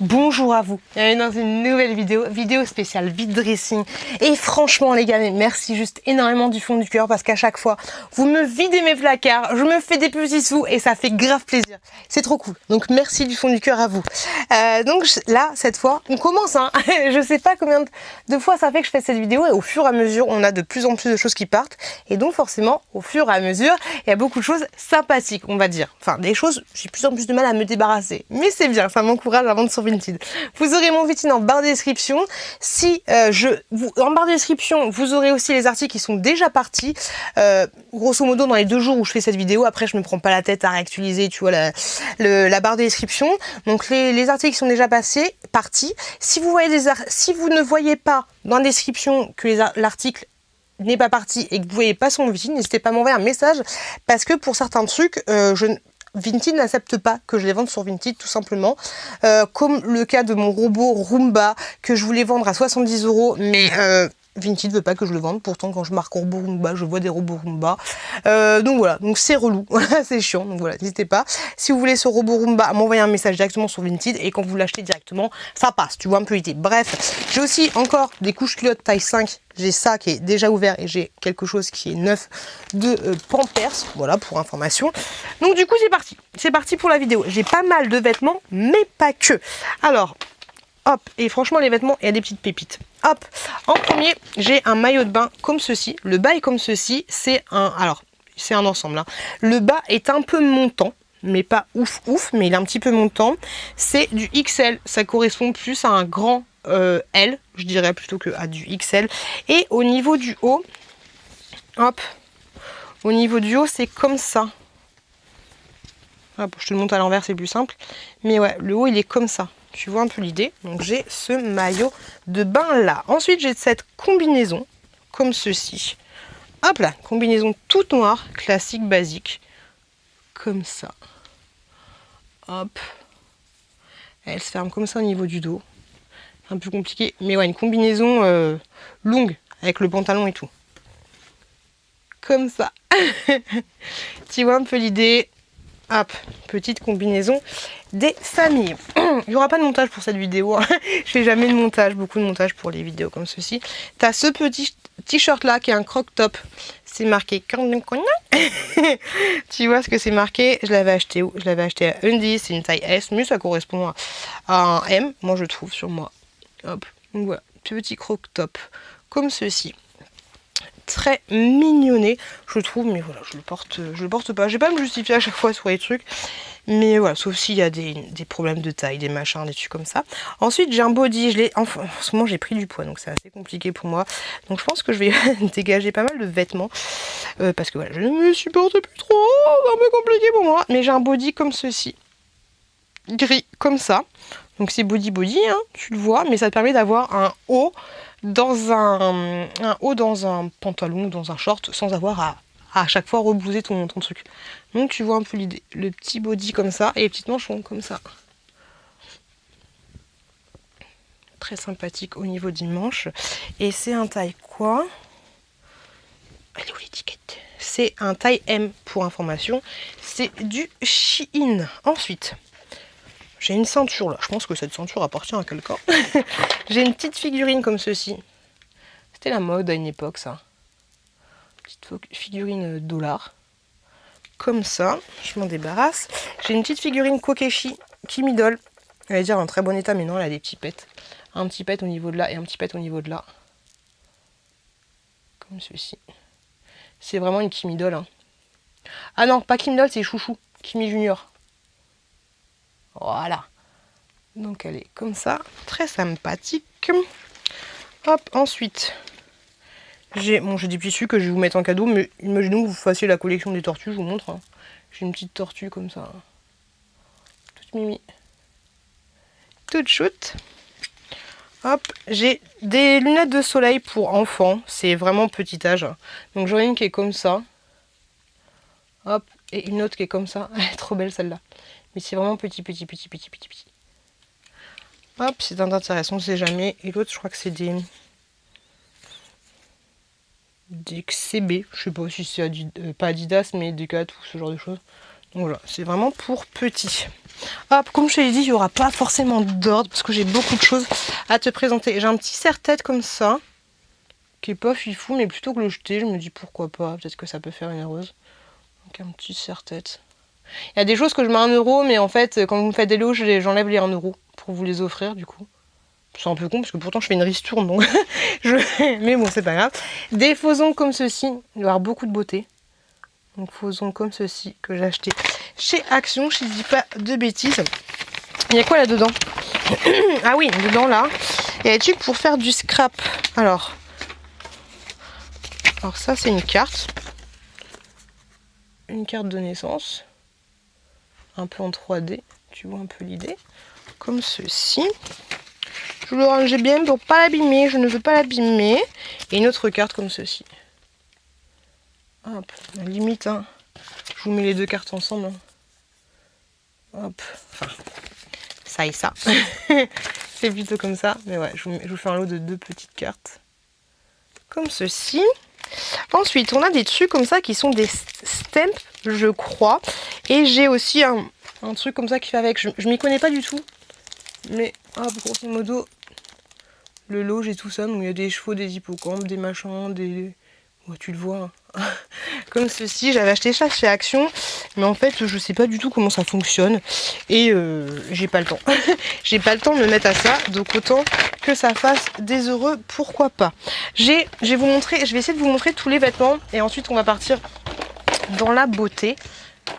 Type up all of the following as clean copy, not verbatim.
Bonjour à vous, bienvenue dans une nouvelle vidéo spéciale vide dressing. Et franchement les gars, merci juste énormément du fond du cœur parce qu'à chaque fois, vous me videz mes placards, je me fais des petits sous et ça fait grave plaisir. C'est trop cool, donc merci du fond du cœur à vous. Donc là, cette fois, on commence, hein. Je sais pas combien de fois ça fait que je fais cette vidéo et au fur et à mesure, on a de plus en plus de choses qui partent. Et donc forcément, au fur et à mesure, il y a beaucoup de choses sympathiques, on va dire. Enfin, des choses, j'ai de plus en plus de mal à me débarrasser. Mais c'est bien, ça m'encourage à vendre sur Vinted. Vous aurez mon Vinted en barre de description. En barre de description, vous aurez aussi les articles qui sont déjà partis. Grosso modo, dans les 2 jours où je fais cette vidéo, après je me prends pas la tête à réactualiser, tu vois, la barre de description. Donc les articles qui sont déjà partis. Si vous ne voyez pas dans la description que l'article n'est pas parti et que vous voyez pas son Vinted, n'hésitez pas à m'envoyer un message parce que pour certains trucs, Vinted n'accepte pas que je les vende sur Vinted tout simplement, comme le cas de mon robot Roomba que je voulais vendre à 70 €, mais Vinted veut pas que je le vende. Pourtant quand je marque robot Roomba, je vois des robots Roomba, donc voilà, donc c'est relou, c'est chiant, donc voilà, n'hésitez pas, si vous voulez ce robot Roomba, à m'envoyer un message directement sur Vinted et quand vous l'achetez directement, ça passe, tu vois un peu l'idée. Bref, j'ai aussi encore des couches culottes taille 5. J'ai ça qui est déjà ouvert et j'ai quelque chose qui est neuf de Pampers, voilà pour information. Donc du coup c'est parti pour la vidéo. J'ai pas mal de vêtements, mais pas que. Alors, hop, et franchement les vêtements, il y a des petites pépites. Hop, en premier, j'ai un maillot de bain comme ceci. Le bas est comme ceci, c'est un ensemble, hein. Le bas est un peu montant, mais pas ouf, mais il est un petit peu montant. C'est du XL, ça correspond plus à un grand L, je dirais, plutôt que à du XL. Et au niveau du haut, hop, au niveau du haut, c'est comme ça. Hop, je te le montre à l'envers, c'est plus simple. Mais ouais, le haut, il est comme ça. Tu vois un peu l'idée. Donc j'ai ce maillot de bain là. Ensuite, j'ai cette combinaison, comme ceci. Hop là, combinaison toute noire, classique, basique. Comme ça. Hop. Elle se ferme comme ça au niveau du dos. Un peu compliqué, mais ouais, une combinaison longue avec le pantalon et tout. Comme ça. Tu vois un peu l'idée. Hop, petite combinaison des familles. Il n'y aura pas de montage pour cette vidéo. Je fais jamais de montage, beaucoup de montage pour les vidéos comme ceci. Tu as ce petit t-shirt là qui est un croc-top. C'est marqué. Tu vois ce que c'est marqué? Je l'avais acheté où? Je l'avais acheté à Undies, c'est une taille S, mais ça correspond à un M, moi je trouve sur moi. Hop, donc voilà, petit croc-top comme ceci. Très mignonné, je trouve, mais voilà, je le porte pas. Je vais pas me justifier à chaque fois sur les trucs, mais voilà, sauf s'il y a des problèmes de taille, des machins, des trucs comme ça. Ensuite, j'ai un body, en ce moment j'ai pris du poids, donc c'est assez compliqué pour moi. Donc je pense que je vais dégager pas mal de vêtements, parce que voilà, je ne me supporte plus trop, c'est un peu compliqué pour moi. Mais j'ai un body comme ceci, gris, comme ça. Donc c'est body, hein, tu le vois, mais ça te permet d'avoir un haut dans un pantalon ou dans un short sans avoir à chaque fois reblouser ton truc. Donc tu vois un peu l'idée. Le petit body comme ça et les petites manches comme ça. Très sympathique au niveau des manches. Et c'est un taille quoi? Elle est où l'étiquette? C'est un taille M pour information. C'est du Shein. Ensuite, j'ai une ceinture là. Je pense que cette ceinture appartient à quelqu'un. J'ai une petite figurine comme ceci. C'était la mode à une époque ça. Petite figurine dollar. Comme ça. Je m'en débarrasse. J'ai une petite figurine Kokeshi qui m'idole. Elle est déjà en très bon état, mais non, elle a des petits pets. Un petit pet au niveau de là et un petit pet au niveau de là. Comme ceci. C'est vraiment une Kim Idol. Hein. Ah non, pas Kim Idol, c'est Chouchou. Kimi Junior. Voilà. Donc elle est comme ça. Très sympathique. Hop, ensuite. J'ai des tissus que je vais vous mettre en cadeau. Mais imaginons que vous fassiez la collection des tortues. Je vous montre. Hein. J'ai une petite tortue comme ça. Toute mimi. Toute chouette. Hop, j'ai des lunettes de soleil pour enfants, c'est vraiment petit âge. Donc j'en ai une qui est comme ça. Hop, et une autre qui est comme ça. Elle est trop belle celle-là. Mais c'est vraiment petit. Hop, c'est intéressant, on sait jamais. Et l'autre, je crois que c'est des XCB. Je sais pas si c'est pas Adidas, mais Decat ou ce genre de choses. Voilà, c'est vraiment pour petit. Hop, comme je te l'ai dit, il n'y aura pas forcément d'ordre parce que j'ai beaucoup de choses à te présenter. J'ai un petit serre-tête comme ça, qui est pas fifou, mais plutôt que le jeter, je me dis pourquoi pas, peut-être que ça peut faire une heureuse. Donc un petit serre-tête. Il y a des choses que je mets 1 euro, mais en fait, quand vous me faites des lots, j'enlève les 1 euro pour vous les offrir du coup. C'est un peu con parce que pourtant je fais une ristourne, donc mais bon, c'est pas grave. Des faux ongles comme ceci, il va y avoir beaucoup de beauté. Donc faux ongles comme ceci que j'ai acheté chez Action, je ne dis pas de bêtises. Il y a quoi là-dedans? Ah oui, dedans là, il y a des trucs pour faire du scrap. Alors ça c'est une carte. Une carte de naissance. Un peu en 3D, tu vois un peu l'idée. Comme ceci. Je le rangeais bien pour pas l'abîmer, je ne veux pas l'abîmer. Et une autre carte comme ceci. Hop, limite, hein. Je vous mets les deux cartes ensemble. Hein. Hop, enfin, ça et ça. C'est plutôt comme ça. Mais ouais, je vous fais un lot de 2 petites cartes. Comme ceci. Ensuite, on a des trucs comme ça qui sont des stamps, je crois. Et j'ai aussi un truc comme ça qui fait avec. Je m'y connais pas du tout. Mais, hop, grosso modo, le lot, j'ai tout ça. Donc, il y a des chevaux, des hippocampes, des machins, des... Ouais, tu le vois. Hein. Comme ceci, j'avais acheté ça chez Action. Mais en fait, je sais pas du tout comment ça fonctionne. Et j'ai pas le temps. J'ai pas le temps de me mettre à ça. Donc, autant que ça fasse des heureux, pourquoi pas. Je vais essayer de vous montrer tous les vêtements. Et ensuite, on va partir dans la beauté.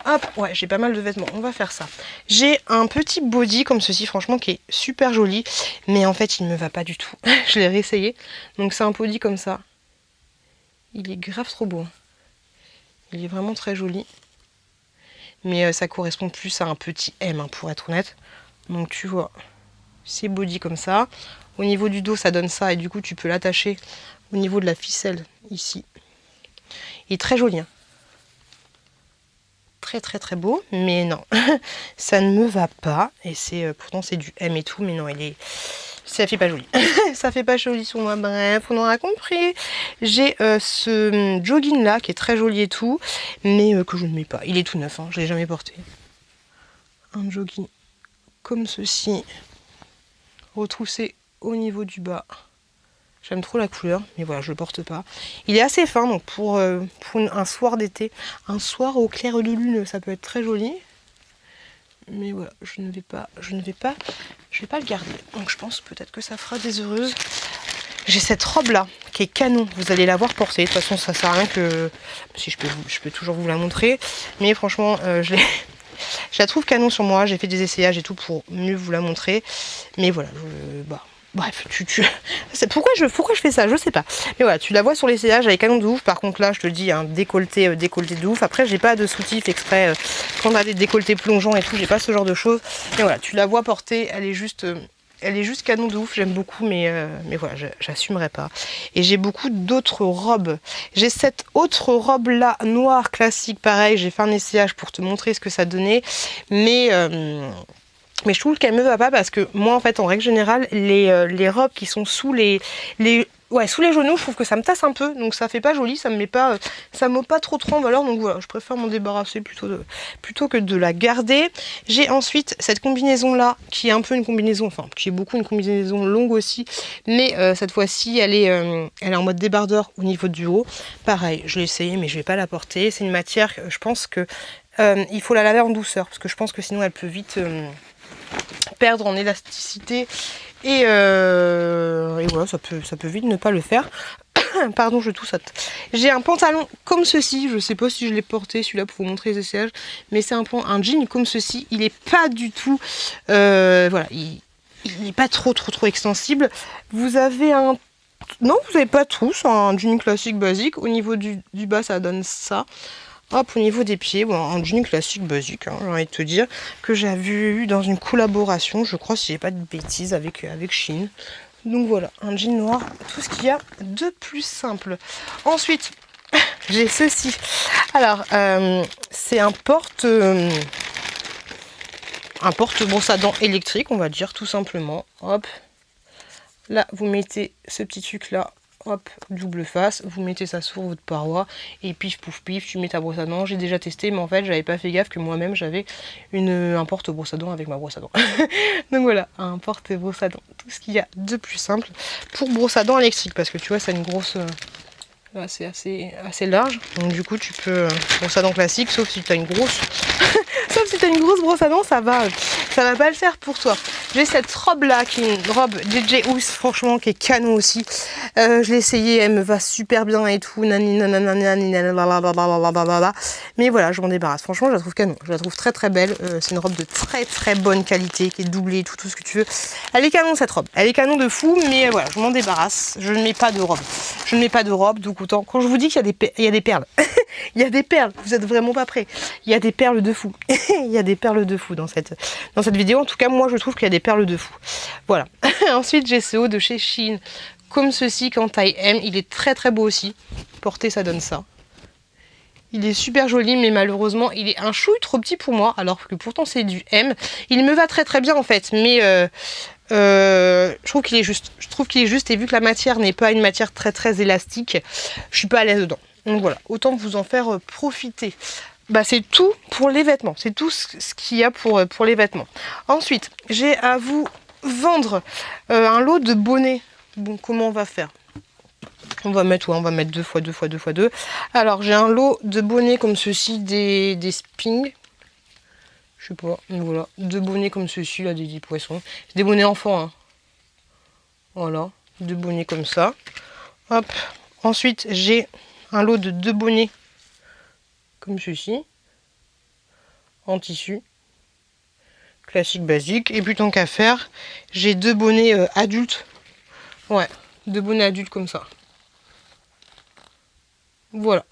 Hop, ouais, j'ai pas mal de vêtements, on va faire ça. J'ai un petit body comme ceci, franchement, qui est super joli. Mais en fait, il me va pas du tout. Je l'ai réessayé. Donc, c'est un body comme ça. Il est grave trop beau. Il est vraiment très joli. Mais ça correspond plus à un petit M, hein, pour être honnête. Donc, tu vois, c'est body comme ça. Au niveau du dos, ça donne ça. Et du coup, tu peux l'attacher au niveau de la ficelle, ici. Il est très joli, hein. Très très très beau, mais non, ça ne me va pas. Et c'est pourtant c'est du M et tout, mais non, ça fait pas joli. Ça fait pas joli sur moi. Bref, on aura compris. J'ai ce jogging là qui est très joli et tout, mais que je ne mets pas. Il est tout neuf, hein, je l'ai jamais porté. Un jogging comme ceci, retroussé au niveau du bas. J'aime trop la couleur, mais voilà, je le porte pas. Il est assez fin, donc pour un soir d'été, un soir au clair de lune, ça peut être très joli. Mais voilà, je ne vais pas le garder. Donc je pense peut-être que ça fera des heureuses. J'ai cette robe là, qui est canon. Vous allez la voir portée. De toute façon, ça sert à rien que... Si je peux toujours vous la montrer. Mais franchement, je la trouve canon sur moi. J'ai fait des essayages et tout pour mieux vous la montrer. Mais voilà, bref, c'est pourquoi je fais ça, je sais pas. Mais voilà, tu la vois sur l'essayage avec canon de ouf. Par contre là, je te dis, un décolleté de ouf. Après, j'ai pas de soutif exprès quand on a des décolletés plongeants et tout, j'ai pas ce genre de choses. Mais voilà, tu la vois portée, elle est juste canon de ouf. J'aime beaucoup, mais voilà, j'assumerai pas. Et j'ai beaucoup d'autres robes. J'ai cette autre robe là, noire classique, pareil. J'ai fait un essayage pour te montrer ce que ça donnait, mais je trouve qu'elle me va pas parce que moi en fait en règle générale les robes qui sont sous les genoux, je trouve que ça me tasse un peu, donc ça fait pas joli, ça me met pas trop en valeur, donc voilà, je préfère m'en débarrasser plutôt que de la garder. J'ai ensuite cette combinaison là qui est un peu une combinaison, enfin qui est beaucoup une combinaison longue aussi, mais cette fois-ci elle est en mode débardeur au niveau du haut. Pareil, je l'ai essayé mais je vais pas la porter. C'est une matière, je pense que il faut la laver en douceur parce que je pense que sinon elle peut vite perdre en élasticité et voilà, ça peut vite ne pas le faire. Pardon, je toussote. J'ai un pantalon comme ceci, je sais pas si je l'ai porté celui-là pour vous montrer les essayages, mais c'est un jean comme ceci, il est pas du tout voilà, il n'est pas trop extensible. Vous avez non, vous n'avez pas tout, c'est un jean classique basique. Au niveau du bas, ça donne ça. Hop, au niveau des pieds, bon, un jean classique basique, hein, j'ai envie de te dire, que j'avais eu dans une collaboration, je crois, si j'ai pas de bêtises, avec Shein. Donc voilà, un jean noir, tout ce qu'il y a de plus simple. Ensuite, j'ai ceci. Alors, c'est un brosse à dents électrique, on va dire, tout simplement. Hop, là, vous mettez ce petit truc là hop, double face, vous mettez ça sur votre paroi et pif pouf pif, tu mets ta brosse à dents. J'ai déjà testé, mais en fait j'avais pas fait gaffe que moi-même j'avais un porte brosse à dents avec ma brosse à dents. Donc voilà, un porte brosse à dents, tout ce qu'il y a de plus simple pour brosse à dents électrique, parce que tu vois c'est une grosse, là c'est assez large, donc du coup tu peux brosse à dents classique, sauf si tu as une grosse sauf si tu as une grosse brosse à dents, ça va pas le faire pour toi. J'ai cette robe là qui est une robe JJ House, franchement qui est canon aussi. Je l'ai essayée, elle me va super bien et tout. Mais voilà, je m'en débarrasse. Franchement, je la trouve canon. Je la trouve très très belle. C'est une robe de très très bonne qualité qui est doublée, tout ce que tu veux. Elle est canon cette robe. Elle est canon de fou, mais voilà, je m'en débarrasse. Je ne mets pas de robe. Je ne mets pas de robe, donc autant. Quand je vous dis qu'il y a des perles, il y a des perles. Vous êtes vraiment pas prêts. Il y a des perles de fou. Il y a des perles de fou dans cette vidéo. En tout cas, moi, je trouve qu'il y a des perles de fou. Voilà. Ensuite, j'ai ce haut de chez Shein, comme ceci, qu'en taille M. Il est très très beau aussi. Porté, ça donne ça. Il est super joli, mais malheureusement, il est un chouille trop petit pour moi, alors que pourtant c'est du M. Il me va très très bien en fait, mais je trouve qu'il est juste. Je trouve qu'il est juste, et vu que la matière n'est pas une matière très très élastique, je suis pas à l'aise dedans. Donc voilà, autant vous en faire profiter. Bah c'est tout pour les vêtements, c'est tout ce qu'il y a pour les vêtements. Ensuite, j'ai à vous vendre un lot de bonnets. Bon, comment on va faire? On va mettre 2 fois 2 fois 2 fois 2. Alors j'ai un lot de bonnets comme ceci, des Sping. Je sais pas, voilà. 2 bonnets comme ceci, là, des poissons. C'est des bonnets enfants, hein. Voilà, 2 bonnets comme ça. Hop. Ensuite, j'ai un lot de 2 bonnets comme ceci, en tissu. Classique, basique. Et puis tant qu'à faire, j'ai 2 bonnets adultes. Ouais, 2 bonnets adultes comme ça. Voilà.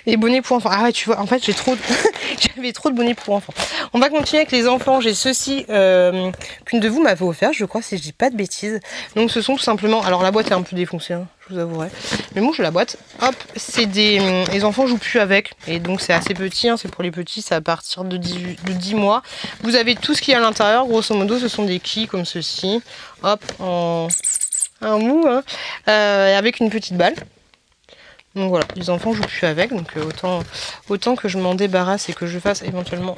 Les bonnets pour enfants. Ah ouais, tu vois, en fait, j'avais trop de bonnets pour enfants. On va continuer avec les enfants. J'ai ceci qu'une de vous m'avait offert, je crois, si je dis pas de bêtises. Donc ce sont tout simplement... Alors la boîte est un peu défoncée, hein, je vous avouerai. Mais moi, je la boîte. Hop, c'est des... Les enfants jouent plus avec. Et donc c'est assez petit, hein, c'est pour les petits, c'est à partir de 10 mois. Vous avez tout ce qu'il y a à l'intérieur. Grosso modo, ce sont des quilles comme ceci. Hop, en un mou, hein, avec une petite balle. Donc voilà, les enfants jouent plus avec, donc autant que je m'en débarrasse et que je fasse éventuellement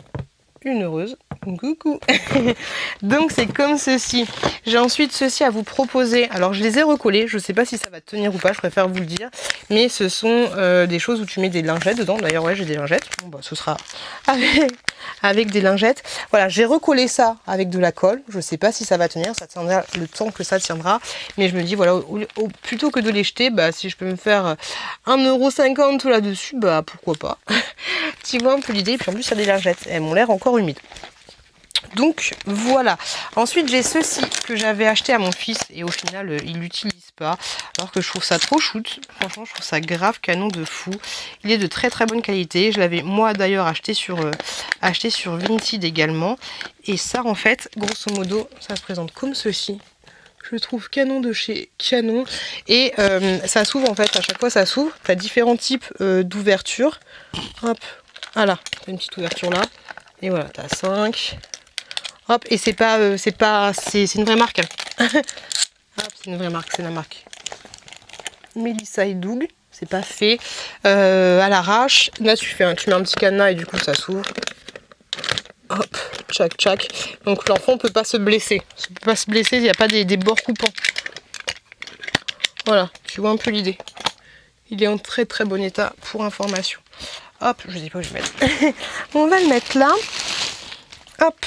une heureuse. Coucou. Donc c'est comme ceci. J'ai ensuite ceci à vous proposer. Alors je les ai recollés, je sais pas si ça va tenir ou pas, je préfère vous le dire. Mais ce sont des choses où tu mets des lingettes dedans. D'ailleurs ouais, j'ai des lingettes. Bon bah ce sera avec des lingettes. Voilà, j'ai recollé ça avec de la colle. Je sais pas si ça va tenir, ça tiendra le temps que ça tiendra. Mais je me dis voilà, plutôt que de les jeter, bah si je peux me faire 1,50 € là-dessus, bah pourquoi pas. Tu vois un peu l'idée, et puis en plus il y a des lingettes. Elles m'ont l'air encore humides. Donc voilà. Ensuite j'ai ceci que j'avais acheté à mon fils et au final il l'utilise pas. Alors que je trouve ça trop shoot. Franchement je trouve ça grave canon de fou. Il est de très très bonne qualité. Je l'avais moi d'ailleurs acheté sur Vinted également. Et ça en fait grosso modo ça se présente comme ceci. Je trouve canon de chez Canon. Et ça s'ouvre en fait, à chaque fois ça s'ouvre. Tu as différents types d'ouverture. Hop, voilà, t'as une petite ouverture là. Et voilà, tu as 5. Hop, et c'est une vraie marque. Hop, c'est une vraie marque, c'est la marque Melissa et Doug. C'est pas fait à l'arrache. Là, tu mets un petit cadenas et du coup, ça s'ouvre. Hop, tchac, tchac. Donc l'enfant peut pas se blesser. Il peut pas se blesser, il n'y a pas des bords coupants. Voilà, tu vois un peu l'idée. Il est en très très bon état pour information. Hop, je sais pas où je vais mettre. On va le mettre là. Hop.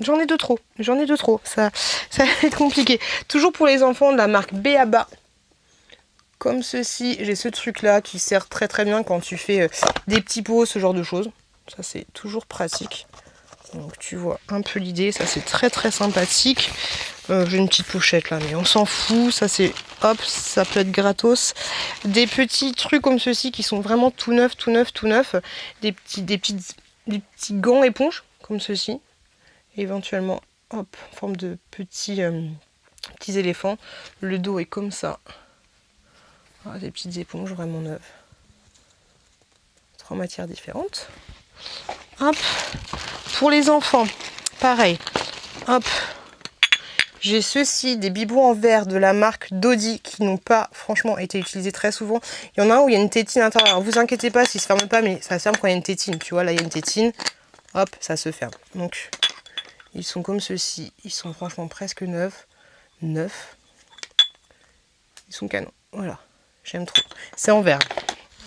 J'en ai de trop. Ça va être compliqué. Toujours pour les enfants de la marque B.A.B.A. Comme ceci, j'ai ce truc là qui sert très très bien quand tu fais des petits pots, ce genre de choses. Ça c'est toujours pratique. Donc tu vois un peu l'idée, ça c'est très très sympathique. J'ai une petite pochette là, mais on s'en fout. Ça c'est hop, ça peut être gratos. Des petits trucs comme ceci qui sont vraiment tout neufs. Des petits gants éponges comme ceci. Éventuellement, hop, en forme de petits éléphants. Le dos est comme ça. Ah, des petites éponges vraiment neuves. 3 matières différentes. Hop. Pour les enfants, pareil. Hop. J'ai ceux-ci, des biberons en verre de la marque Dodi qui n'ont pas franchement été utilisés très souvent. Il y en a un où il y a une tétine à l'intérieur. Alors vous inquiétez pas s'il se ferme pas, mais ça se ferme quand il y a une tétine. Tu vois, là il y a une tétine. Hop, ça se ferme. Donc ils sont comme ceux-ci. Ils sont franchement presque neufs. Neufs. Ils sont canons. Voilà, j'aime trop. C'est en verre.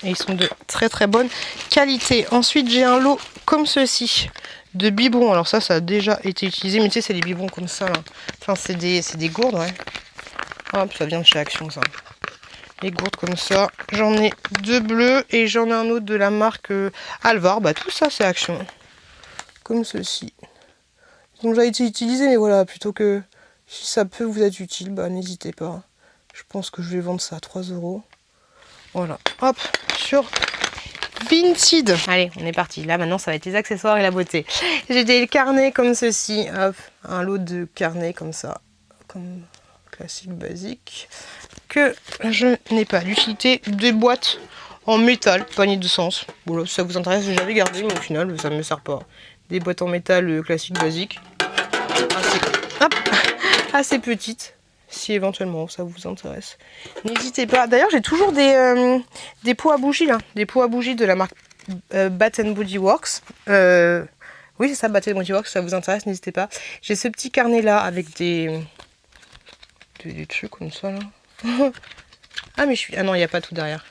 Et ils sont de très très bonne qualité. Ensuite, j'ai un lot comme ceci de biberons. Alors ça a déjà été utilisé. Mais tu sais, c'est des biberons comme ça. Là. Enfin, c'est des gourdes, ouais. Hop, ça vient de chez Action, ça. Les gourdes comme ça. J'en ai 2 bleus et j'en ai un autre de la marque Alvar. Bah, tout ça, c'est Action. Comme ceci. Ils ont déjà été utilisés, mais voilà, plutôt que si ça peut vous être utile, bah n'hésitez pas. Je pense que je vais vendre ça à 3 €. Voilà, hop, sur Vinted. Allez, on est parti. Là, maintenant, ça va être les accessoires et la beauté. J'ai des carnets comme ceci. Hop, un lot de carnets comme ça. Comme classique, basique. Que je n'ai pas d'utilité. Des boîtes en métal, panier de sens. Voilà, si ça vous intéresse, j'avais gardé, mais au final, ça ne me sert pas. Des boîtes en métal classique, basique. Assez petites. Si éventuellement ça vous intéresse, n'hésitez pas. D'ailleurs, j'ai toujours des pots à bougies là, des pots à bougies de la marque Bath & Body Works. Oui, c'est ça, Bath & Body Works. Si ça vous intéresse, n'hésitez pas. J'ai ce petit carnet là avec des trucs comme ça là. Ah mais ah non, il n'y a pas tout derrière.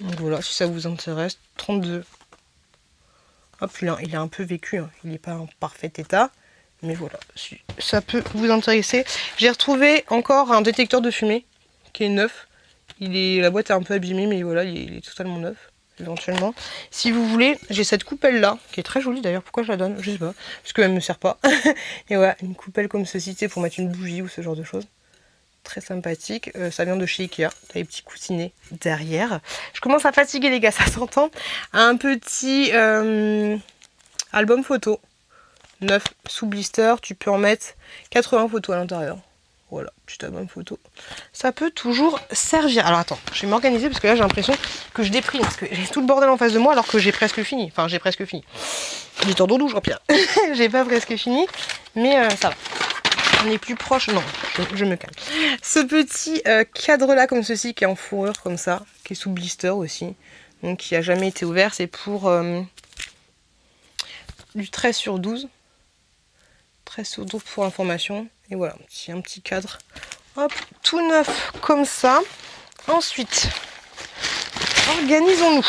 Donc voilà, si ça vous intéresse, 32. Hop, il est un peu vécu, hein. Il n'est pas en parfait état. Mais voilà, si ça peut vous intéresser. J'ai retrouvé encore un détecteur de fumée qui est neuf. La boîte est un peu abîmée, mais voilà, il est totalement neuf, éventuellement. Si vous voulez, j'ai cette coupelle là, qui est très jolie d'ailleurs. Pourquoi je la donne? Je sais pas, parce qu'elle ne me sert pas. Et voilà, une coupelle comme ceci, c'est pour mettre une bougie ou ce genre de choses. Très sympathique. Ça vient de chez Ikea. T'as les petits coussinets derrière. Je commence à fatiguer les gars, ça s'entend. Un petit album photo. 9 sous blister, tu peux en mettre 80 photos à l'intérieur. Voilà, petit album photo. Ça peut toujours servir. Alors attends, je vais m'organiser parce que là j'ai l'impression que je déprime. Parce que j'ai tout le bordel en face de moi alors que j'ai presque fini. Enfin, j'ai presque fini. J'ai tort doudou, Jean-Pierre. J'ai pas presque fini, mais ça va. On est plus proche. Non, je me calme. Ce petit cadre là comme ceci qui est en fourrure comme ça, qui est sous blister aussi. Donc qui a jamais été ouvert. C'est pour du 13/12. 13/12 pour information. Et voilà, un petit cadre. Hop, tout neuf comme ça. Ensuite, organisons-nous.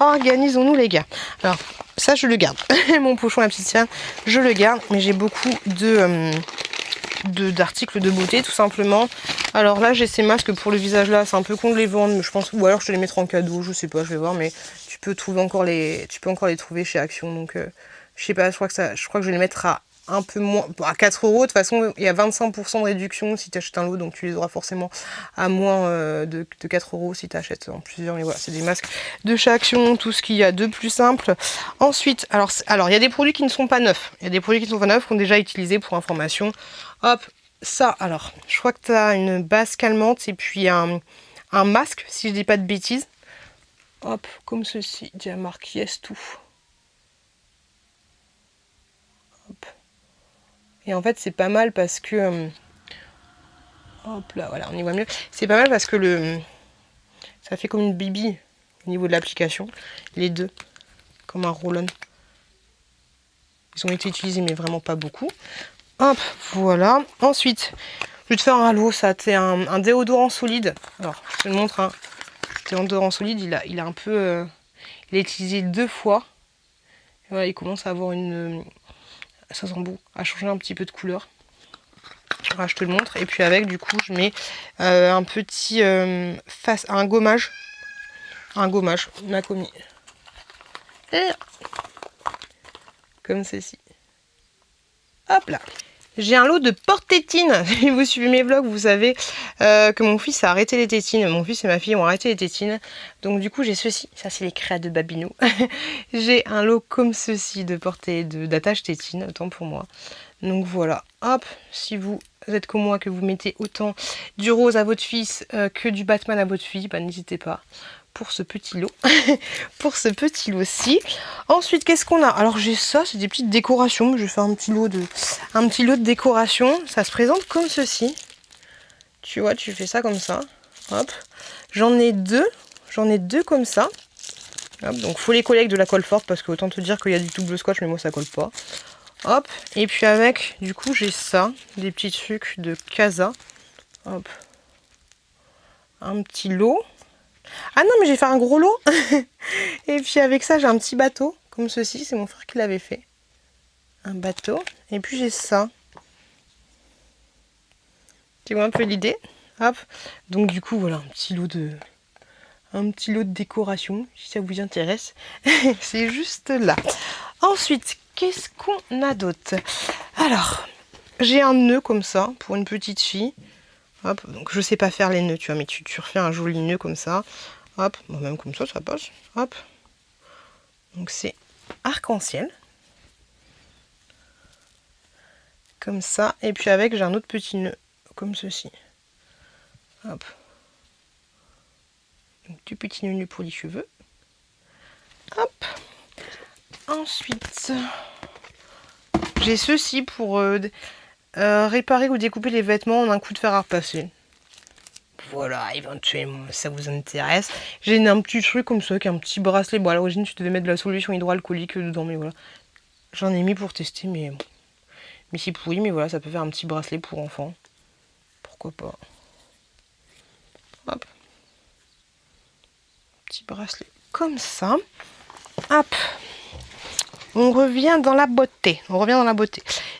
Organisons-nous les gars. Alors, ça je le garde. Mon pochon, la petite sienne, je le garde. Mais j'ai beaucoup d'articles de beauté tout simplement. Alors là, j'ai ces masques pour le visage là. C'est un peu con de les vendre, mais je pense. Ou alors je te les mettrai en cadeau, je sais pas, je vais voir. Mais tu peux encore les trouver chez Action. Donc, je sais pas, je crois que je vais les mettre à un peu moins, à 4 €. De toute façon, il y a 25% de réduction si tu achètes un lot, donc tu les auras forcément à moins de 4 € si tu achètes en plusieurs. Mais voilà, c'est des masques de chez Action, tout ce qu'il y a de plus simple. Ensuite, alors il y a des produits qui ne sont pas neufs. Il y a des produits qui ne sont pas neufs, qu'on déjà utilisés pour information. Hop, ça, alors, je crois que tu as une base calmante et puis un masque, si je dis pas de bêtises. Hop, comme ceci, il y a marqué Yes tout. Hop. Et en fait, c'est pas mal parce que... hop là, voilà, on y voit mieux. C'est pas mal parce que ça fait comme une bibi au niveau de l'application. Les deux, comme un roll-on. Ils ont été utilisés, mais vraiment pas beaucoup. Hop, voilà. Ensuite, je vais te faire un halo. Ça, c'est un déodorant solide. Alors, je te le montre. Hein. Déodorant solide, il a un peu... il est utilisé 2 fois. Et voilà, il commence à avoir une... ça sent bon, à changer un petit peu de couleur. Voilà, je te le montre. Et puis avec, du coup, je mets un petit un gommage. Un gommage, Nakomi. Et comme ceci. Hop là. J'ai un lot de porte-tétines. Si vous suivez mes vlogs, vous savez que mon fils a arrêté les tétines. Mon fils et ma fille ont arrêté les tétines. Donc du coup, j'ai ceci. Ça, c'est les créas de Babinou. J'ai un lot comme ceci de d'attache tétine, autant pour moi. Donc voilà. Hop, si vous êtes comme moi, que vous mettez autant du rose à votre fils que du Batman à votre fille, bah, n'hésitez pas. pour ce petit lot. Pour ce petit lot-ci. Ensuite, qu'est-ce qu'on a? Alors j'ai ça, c'est des petites décorations. Je vais faire un petit lot de décoration. Ça se présente comme ceci. Tu vois, tu fais ça comme ça. Hop. J'en ai deux comme ça. Hop. Donc faut les coller avec de la colle forte parce que autant te dire qu'il y a du double scotch, mais moi ça colle pas. Hop. Et puis avec, du coup j'ai ça, des petits trucs de Casa. Hop. Un petit lot. Ah non, mais j'ai fait un gros lot. Et puis avec ça, j'ai un petit bateau, comme ceci. C'est mon frère qui l'avait fait. Un bateau. Et puis j'ai ça. Tu vois un peu l'idée? Hop. Donc du coup, voilà, un petit lot de décoration, si ça vous intéresse. C'est juste là. Ensuite, qu'est-ce qu'on a d'autre? Alors, j'ai un nœud comme ça, pour une petite fille. Hop, donc je sais pas faire les nœuds, tu vois, mais tu refais un joli nœud comme ça. Hop, bon, même comme ça passe. Hop. Donc c'est arc-en-ciel. Comme ça. Et puis avec, j'ai un autre petit nœud, comme ceci. Hop. Donc du petit nœud pour les cheveux. Hop. Ensuite, j'ai ceci pour réparer ou découper les vêtements en un coup de fer à repasser. Voilà, éventuellement, ça vous intéresse. J'ai un petit truc comme ça, qui est un petit bracelet. Bon, à l'origine, tu devais mettre de la solution hydroalcoolique dedans, mais voilà. J'en ai mis pour tester, mais c'est pourri, mais voilà, ça peut faire un petit bracelet pour enfants. Pourquoi pas. Hop. Petit bracelet comme ça. Hop. On revient dans la beauté.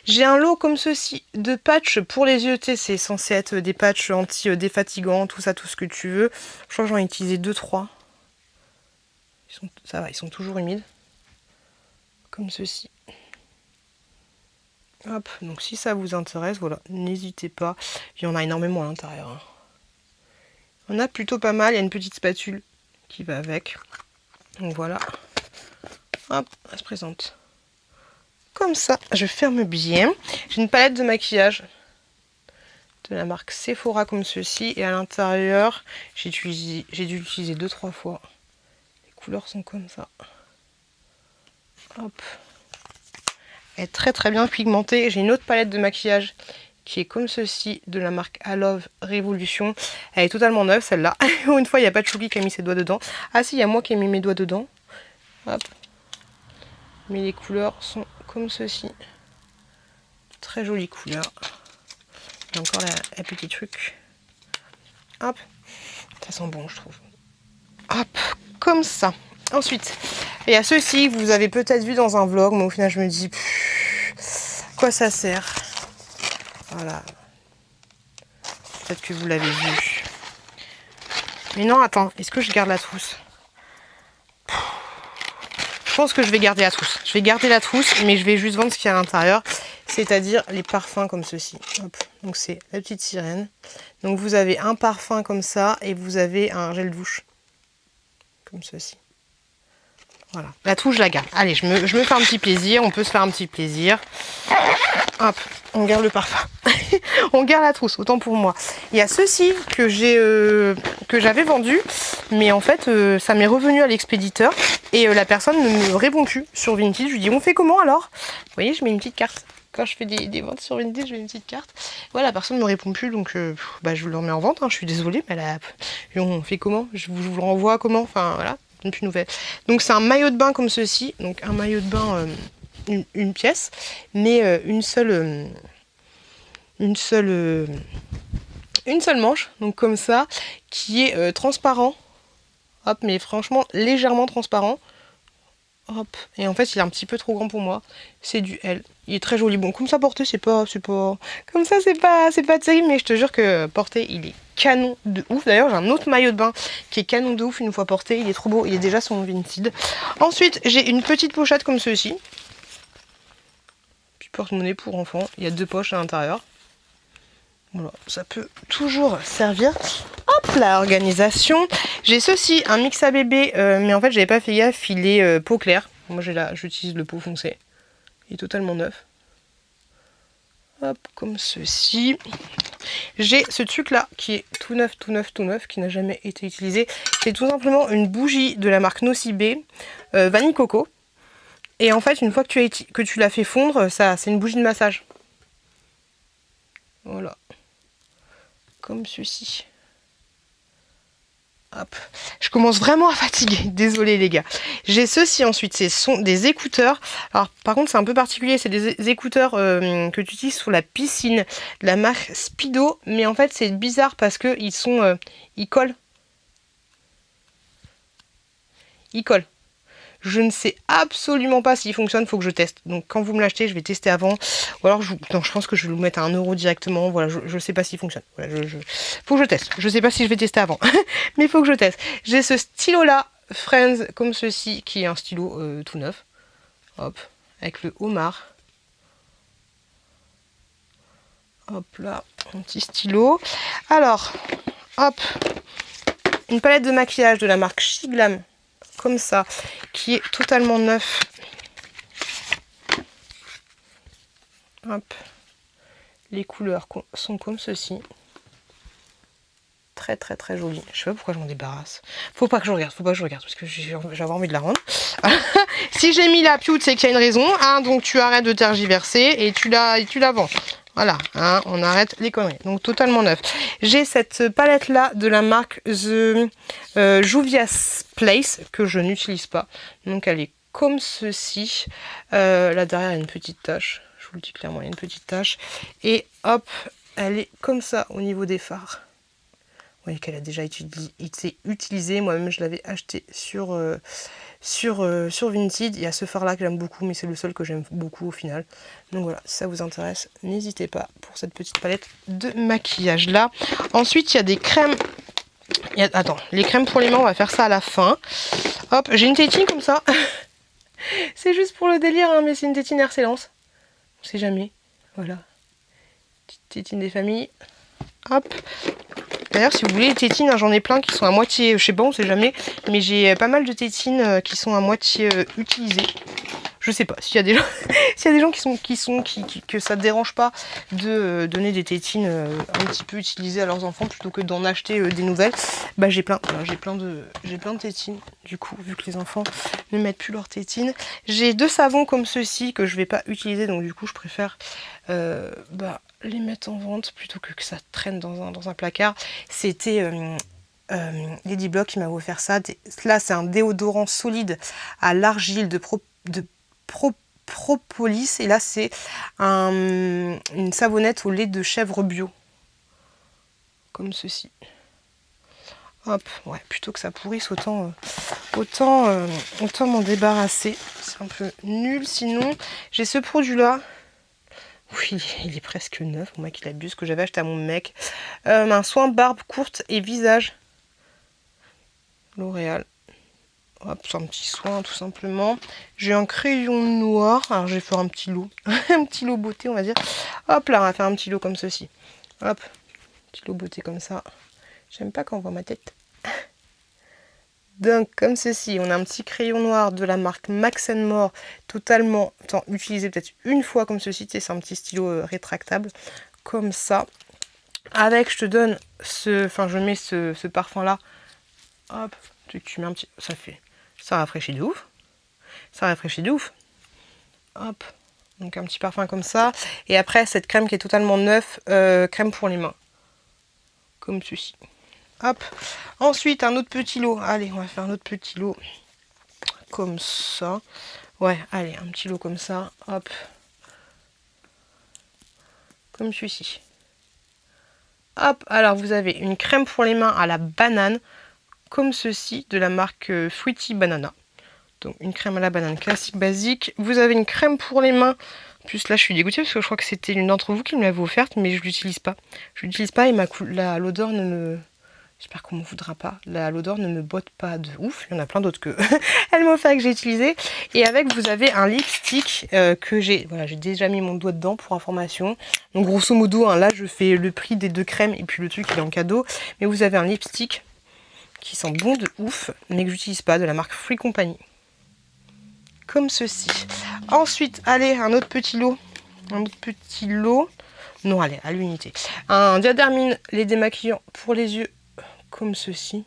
J'ai un lot comme ceci de patchs pour les yeux. C'est censé être des patchs anti-défatigants, tout ça, tout ce que tu veux. Je crois que j'en ai utilisé 2-3. Ça va, ils sont toujours humides. Comme ceci. Hop, donc si ça vous intéresse, voilà, n'hésitez pas. Il y en a énormément à l'intérieur. Hein. On a plutôt pas mal. Il y a une petite spatule qui va avec. Donc voilà. Hop, elle se présente comme ça. Je ferme bien. J'ai une palette de maquillage de la marque Sephora comme ceci. Et à l'intérieur, j'ai dû l'utiliser 2-3 fois. Les couleurs sont comme ça. Hop. Elle est très très bien pigmentée. J'ai une autre palette de maquillage qui est comme ceci de la marque I Love Revolution. Elle est totalement neuve celle-là. Une fois, il n'y a pas de Chouki qui a mis ses doigts dedans. Ah si, il y a moi qui ai mis mes doigts dedans. Hop. Mais les couleurs sont comme ceci. Très jolie couleur. Et encore la petit truc. Hop. Ça sent bon, je trouve. Hop. Comme ça. Ensuite, il y a ceux-ci que vous avez peut-être vu dans un vlog. Mais au final, je me dis... quoi ça sert? Voilà. Peut-être que vous l'avez vu. Mais non, attends. Est-ce que je garde la trousse? Je pense que je vais garder la trousse. Je vais garder la trousse, mais je vais juste vendre ce qu'il y a à l'intérieur. C'est-à-dire les parfums comme ceci. Hop. Donc c'est la petite sirène. Donc vous avez un parfum comme ça et vous avez un gel douche. Comme ceci. Voilà. La trousse, je la garde. Allez, je me fais un petit plaisir. On peut se faire un petit plaisir. Hop. On garde le parfum. On garde la trousse, autant pour moi. Il y a ceci que j'avais vendu, mais en fait ça m'est revenu à l'expéditeur et la personne ne me répond plus sur Vinted. Je lui dis on fait comment alors? Vous voyez, je mets une petite carte. Quand je fais des ventes sur Vinted, je mets une petite carte. Voilà, la personne ne me répond plus, donc je vous le remets en vente. Hein. Je suis désolée, mais on fait comment? Je vous le renvoie comment? Enfin voilà, une plus nouvelle. Donc c'est un maillot de bain comme ceci. Donc un maillot de bain, une pièce, mais une seule manche, donc comme ça, qui est transparent. Hop, mais franchement légèrement transparent. Hop, et en fait il est un petit peu trop grand pour moi. C'est du L. Il est très joli. Bon, comme ça porté, c'est pas comme ça, c'est pas terrible, mais je te jure que porté, il est canon de ouf. D'ailleurs, j'ai un autre maillot de bain qui est canon de ouf une fois porté. Il est trop beau. Il est déjà sur mon Vinted. Ensuite, j'ai une petite pochette comme ceci. Puis porte-monnaie pour enfants. Il y a 2 poches à l'intérieur. Voilà, ça peut toujours servir. Hop, la organisation. J'ai ceci, un mix à bébé, mais en fait, j'avais pas fait gaffe, il est peau claire. Moi, j'utilise le pot foncé. Il est totalement neuf. Hop, comme ceci. J'ai ce truc-là qui est tout neuf, qui n'a jamais été utilisé, c'est tout simplement une bougie de la marque Nocibé, vanille coco. Et en fait, une fois que tu l'as fait fondre, ça, c'est une bougie de massage. Voilà. Comme ceci. Hop. Je commence vraiment à fatiguer. Désolée les gars. J'ai ceci ensuite. Ce sont des écouteurs. Alors par contre, c'est un peu particulier. C'est des écouteurs que tu utilises sur la piscine. De la marque Speedo. Mais en fait, c'est bizarre parce que ils collent. Ils collent. Je ne sais absolument pas s'il fonctionne, il faut que je teste. Donc quand vous me l'achetez, je vais tester avant. Ou alors, non, je pense que je vais vous mettre à 1 € directement. Voilà, je ne sais pas s'il fonctionne. Voilà, faut que je teste. Je ne sais pas si je vais tester avant. Mais il faut que je teste. J'ai ce stylo-là, Friends, comme ceci, qui est un stylo tout neuf. Hop, avec le homard. Hop là, un petit stylo. Alors, hop, une palette de maquillage de la marque Shiglam. Comme ça, qui est totalement neuf. Hop. Les couleurs sont comme ceci. Très très très joli. Je sais pas pourquoi je m'en débarrasse. Faut pas que je regarde, parce que j'avais envie de la rendre. Si j'ai mis la pioute, c'est qu'il y a une raison. Hein, donc tu arrêtes de tergiverser et tu la vends. Voilà, hein, on arrête les conneries. Donc totalement neuf. J'ai cette palette là de la marque The Juvia's Place que je n'utilise pas. Donc elle est comme ceci. Là derrière il y a une petite tache. Je vous le dis clairement, il y a une petite tache. Et hop, elle est comme ça au niveau des fards. Vous voyez qu'elle a déjà été utilisée. Moi-même je l'avais acheté sur Vinted. Il y a ce phare là que j'aime beaucoup, mais c'est le seul que j'aime beaucoup au final. Donc voilà, si ça vous intéresse, n'hésitez pas pour cette petite palette de maquillage là. Ensuite il y a des crèmes. Attends, les crèmes pour les mains, on va faire ça à la fin. Hop, j'ai une tétine comme ça. C'est juste pour le délire, hein, mais c'est une tétine Hercélance. On sait jamais. Voilà. Petite tétine des familles. Hop. D'ailleurs, si vous voulez les tétines, hein, j'en ai plein qui sont à moitié, je sais pas, on sait jamais, mais j'ai pas mal de tétines qui sont à moitié utilisées. Je sais pas, s'il y a des gens, s'il y a des gens que ça ne dérange pas de donner des tétines un petit peu utilisées à leurs enfants plutôt que d'en acheter des nouvelles, bah j'ai plein de tétines du coup, vu que les enfants ne mettent plus leurs tétines. J'ai 2 savons comme ceci que je vais pas utiliser, donc du coup je préfère les mettre en vente plutôt que ça traîne dans un placard. C'était Lady Block qui m'a offert ça. Là c'est un déodorant solide à l'argile de propolis, et là c'est une savonnette au lait de chèvre bio comme ceci. Hop, ouais, plutôt que ça pourrisse, autant m'en débarrasser. C'est un peu nul. Sinon j'ai ce produit là. Oui, il est presque neuf, mon mec il abuse, que j'avais acheté à mon mec. Un soin barbe courte et visage L'Oréal. Hop, c'est un petit soin tout simplement. J'ai un crayon noir. Alors je vais faire un petit lot. Un petit lot beauté on va dire. Hop là, on va faire un petit lot comme ceci. Hop, petit lot beauté comme ça. J'aime pas quand on voit ma tête. Donc comme ceci, on a un petit crayon noir de la marque Max & More. Totalement utilisé peut-être une fois comme ceci. C'est un petit stylo rétractable. Comme ça. Avec, je te donne je mets ce parfum là. Hop, tu mets un petit... Ça rafraîchit de ouf. Ça rafraîchit de ouf. Hop. Donc un petit parfum comme ça. Et après, cette crème qui est totalement neuve. Crème pour les mains. Comme ceci. Hop. Ensuite, un autre petit lot. Allez, on va faire un autre petit lot. Comme ça. Ouais, allez, un petit lot comme ça. Hop. Comme celui-ci. Hop. Alors, vous avez une crème pour les mains à la banane. Comme ceci, de la marque Fruity Banana. Donc une crème à la banane classique basique. Vous avez une crème pour les mains. En plus là je suis dégoûtée parce que je crois que c'était l'une d'entre vous qui me l'avait offerte, mais je l'utilise pas. Je l'utilise pas et l'odeur ne me... J'espère qu'on m'en voudra pas. L'odeur ne me botte pas de ouf. Il y en a plein d'autres que elle m'a offert et que j'ai utilisé. Et avec vous avez un lipstick que j'ai... Voilà, j'ai déjà mis mon doigt dedans pour information. Donc grosso modo, hein, là je fais le prix des 2 crèmes et puis le truc il est en cadeau. Mais vous avez un lipstick qui sent bon de ouf, mais que j'utilise pas, de la marque Free Company. Comme ceci. Ensuite, allez, un autre petit lot. Non, allez, à l'unité. Un Diadermine, les démaquillants pour les yeux, comme ceci.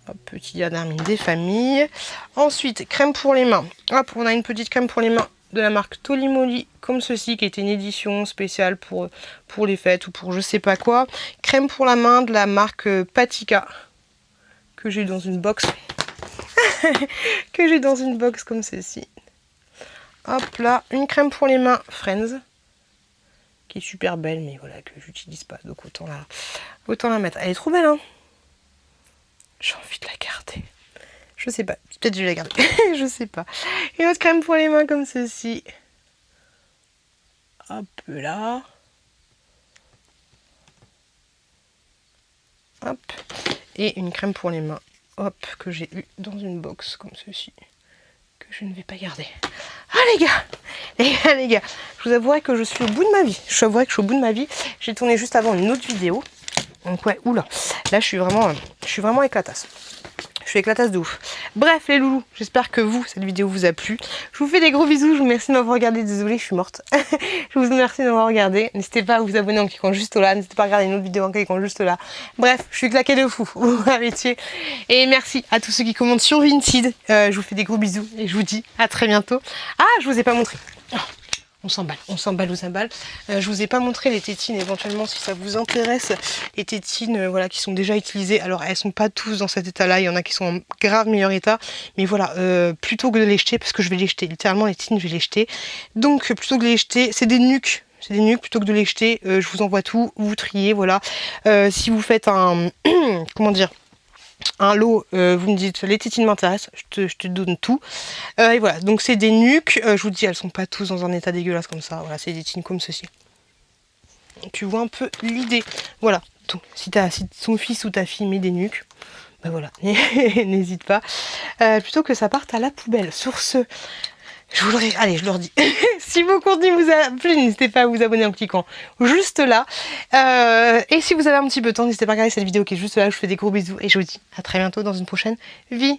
Hop, petit dernier des familles. Ensuite, crème pour les mains. Hop, on a une petite crème pour les mains de la marque Tolimoli, comme ceci, qui était une édition spéciale pour les fêtes ou pour je sais pas quoi. Crème pour la main de la marque Patika, que j'ai dans une box. que j'ai dans une box comme ceci. Hop là, une crème pour les mains Friends, qui est super belle, mais voilà, que j'utilise pas, donc autant la mettre. Elle est trop belle, hein. J'ai envie de la garder. Je sais pas, peut-être je vais la garder. Je sais pas. Une autre crème pour les mains comme ceci. Hop là. Hop. Et une crème pour les mains. Hop, que j'ai eu dans une box comme ceci. Que je ne vais pas garder. Ah les gars, je vous avouerai que je suis au bout de ma vie. J'ai tourné juste avant une autre vidéo. Donc ouais, oula. Là je suis vraiment éclatasse. Je suis éclatasse de ouf. Bref les loulous, j'espère que cette vidéo vous a plu. Je vous fais des gros bisous, je vous remercie de m'avoir regardé. Désolée, je suis morte. Je vous remercie de m'avoir regardé. N'hésitez pas à vous abonner en cliquant juste là. N'hésitez pas à regarder une autre vidéo en cliquant juste là. Bref, je suis claquée de fou. Vous m'avez tué. Et merci à tous ceux qui commentent sur Vinted. Je vous fais des gros bisous et je vous dis à très bientôt. Ah, je vous ai pas montré. Oh. On s'emballe. Je vous ai pas montré les tétines, éventuellement si ça vous intéresse. Les tétines voilà, qui sont déjà utilisées. Alors elles sont pas tous dans cet état là, il y en a qui sont en grave meilleur état. Mais voilà, plutôt que de les jeter, parce que je vais les jeter, littéralement les tétines je vais les jeter. Donc plutôt que de les jeter, c'est des nuques. Plutôt que de les jeter, je vous envoie tout, vous triez, voilà. Si vous faites un... comment dire, un lot, vous me dites les tétines m'intéressent, je te donne tout. Et voilà, donc c'est des nuques, je vous dis, elles sont pas tous dans un état dégueulasse comme ça, voilà, c'est des tétines comme ceci. Tu vois un peu l'idée, voilà. Donc, si ton fils ou ta fille met des nuques, ben voilà, n'hésite pas. Plutôt que ça parte à la poubelle. Sur ce, allez, je leur dis. Si mon contenu vous a plu, n'hésitez pas à vous abonner en cliquant juste là. Et si vous avez un petit peu de temps, n'hésitez pas à regarder cette vidéo qui est juste là. Je vous fais des gros bisous et je vous dis à très bientôt dans une prochaine vidéo.